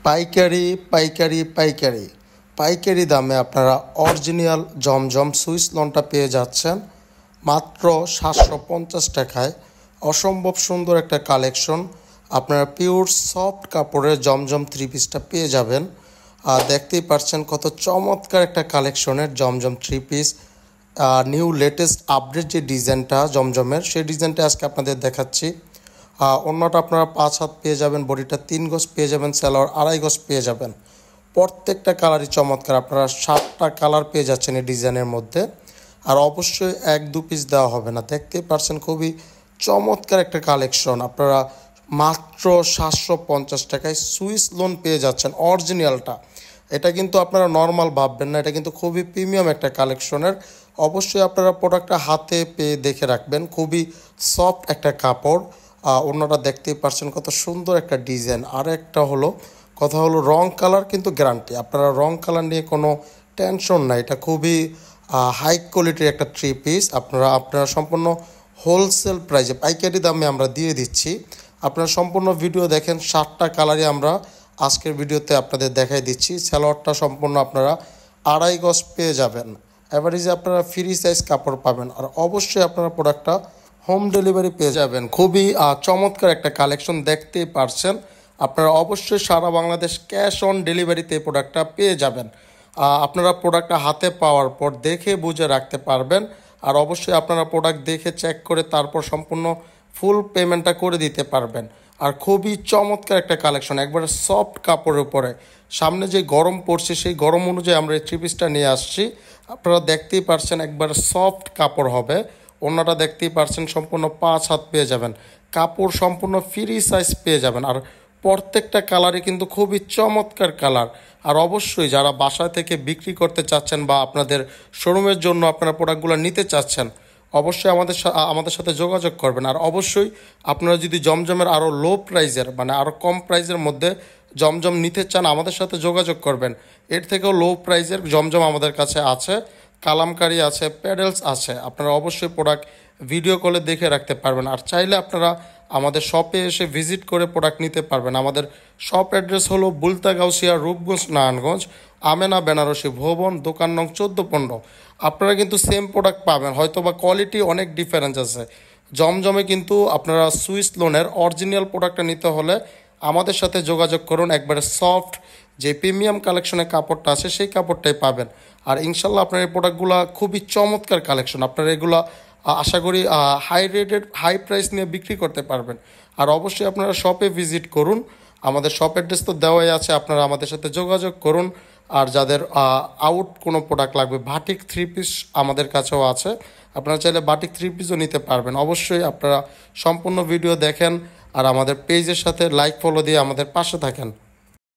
পাইকারি পাইকারি পাইকারি পাইকারি দামে আপনারা অরিজিনাল জমজম সুইস লনটা পেয়ে যাচ্ছেন মাত্র 750 টাকায়। অসম্ভব সুন্দর একটা কালেকশন। আপনারা পিওর সফট কাপড়ের জমজম থ্রি পিসটা পেয়ে যাবেন। আর দেখতেই পাচ্ছেন কত চমৎকার একটা কালেকশনের জমজম three piece. New latest update যে ডিজাইনটা জমজমের, সেই ডিজাইনটা আজকে আপনাদের দেখাচ্ছি। অন্যটা আপনারা 5 হাত পেয়ে যাবেন, বডিটা 3 গজ পেয়ে যাবেন, সালোয়ার 2.5 গজ পেয়ে যাবেন। প্রত্যেকটা কালারই চমৎকার। আপনারা 7টা কালার পেয়ে যাচ্ছেন এই ডিজাইনের মধ্যে। আর অবশ্যই 1-2 পিস দেওয়া হবে না। দেখতেই পাচ্ছেন খুবই চমৎকার একটা কালেকশন। আপনারা মাত্র 750 টাকায় সুইস লোন পেয়ে যাচ্ছেন অরিজিনালটা। এটা কিন্তু আপনারা নর্মাল ভাববেন না, এটা কিন্তু খুবই প্রিমিয়াম একটা কালেকশনের। অবশ্যই আপনারা প্রোডাক্টটা হাতে পেয়ে দেখে রাখবেন। খুবই সফট একটা কাপড়। অন্যটা দেখতেই পাচ্ছেন কত সুন্দর একটা ডিজাইন। আর একটা কথা হলো রং কালার কিন্তু গ্যারান্টি। আপনারা রং কালার নিয়ে কোনো টেনশন নাই। এটা খুবই হাই কোয়ালিটির একটা থ্রি পিস। আপনারা সম্পূর্ণ হোলসেল প্রাইসে পাইকারি দামে আমরা দিয়ে দিচ্ছি। আপনারা সম্পূর্ণ ভিডিও দেখেন। 7টা কালারই আমরা আজকের ভিডিওতে আপনাদের দেখাই দিচ্ছি। সালোয়ারটা সম্পূর্ণ আপনারা 2.5 গজ পেয়ে যাবেন। এভারেজে আপনারা ফ্রি সাইজ কাপড় পাবেন। আর অবশ্যই আপনারা প্রোডাক্টটা হোম ডেলিভারি পেয়ে যাবেন। খুবই চমৎকার একটা কালেকশন দেখতেই পারছেন। আপনারা অবশ্যই সারা বাংলাদেশ ক্যাশ অন ডেলিভারিতে এই প্রোডাক্টটা পেয়ে যাবেন। আপনারা প্রোডাক্টটা হাতে পাওয়ার পর দেখে বুঝে রাখতে পারবেন। আর অবশ্যই আপনারা প্রোডাক্ট দেখে চেক করে তারপর সম্পূর্ণ ফুল পেমেন্টটা করে দিতে পারবেন। আর খুবই চমৎকার একটা কালেকশন, একবারে সফট কাপড়ের উপরে। সামনে যে গরম পড়ছে সেই গরম অনুযায়ী আমরা এই থ্রি পিসটা নিয়ে আসছি। আপনারা দেখতেই পারছেন একবারে সফট কাপড় হবে। অন্যটা দেখতেই পারছেন সম্পূর্ণ 5 হাত পেয়ে যাবেন। কাপড় সম্পূর্ণ ফ্রি সাইজ পেয়ে যাবেন। আর প্রত্যেকটা কালারই কিন্তু খুবই চমৎকার কালার। আর অবশ্যই যারা বাসা থেকে বিক্রি করতে চাচ্ছেন বা আপনাদের শোরুমের জন্য আপনারা প্রোডাক্টগুলো নিতে চাচ্ছেন, অবশ্যই আমাদের সাথে যোগাযোগ করবেন। আর অবশ্যই আপনারা যদি জমজমের আরও লো প্রাইজের আরও কম প্রাইজের মধ্যে জমজম নিতে চান, আমাদের সাথে যোগাযোগ করবেন। এর থেকেও লো প্রাইজের জমজম আমাদের কাছে আছে, কালামকারি আছে, প্যাডেলস আছে। আপনারা অবশ্যই প্রোডাক্ট ভিডিও কলে দেখে রাখতে পারবেন। আর চাইলে আপনারা আমাদের শপে এসে ভিজিট করে প্রোডাক্ট নিতে পারবেন। আমাদের শপ অ্যাড্রেস হলো বুলতা গাউসিয়া, রূপগঞ্জ, নারায়ণগঞ্জ, আমেনা বেনারসি ভবন, দোকান নং 14-15। আপনারা কিন্তু সেম প্রোডাক্ট পাবেন, হয়তো বা কোয়ালিটি অনেক ডিফারেন্স আছে। জমজমে কিন্তু আপনারা সুইস লোনের অরিজিনাল প্রোডাক্টটা নিতে হলে আমাদের সাথে যোগাযোগ করুন। একবারে সফট যে প্রিমিয়াম কালেকশনের কাপড়টা আছে সেই কাপড়টাই পাবেন। আর ইনশাল্লাহ আপনার এই প্রোডাক্টগুলো খুবই চমৎকার কালেকশন। আপনারা এগুলো আশা করি হাই প্রাইস নিয়ে বিক্রি করতে পারবেন। আর অবশ্যই আপনারা শপে ভিজিট করুন। আমাদের শপ অ্যাড্রেস তো দেওয়াই আছে, আপনারা আমাদের সাথে যোগাযোগ করুন। আর যাদের আউট কোনো প্রোডাক্ট লাগবে, বাটিক থ্রি পিস আমাদের কাছেও আছে। আপনারা চাইলে বাটিক থ্রি পিসও নিতে পারবেন। অবশ্যই আপনারা সম্পূর্ণ ভিডিও দেখেন আর আমাদের পেজের সাথে লাইক ফলো দিয়ে আমাদের পাশে থাকেন।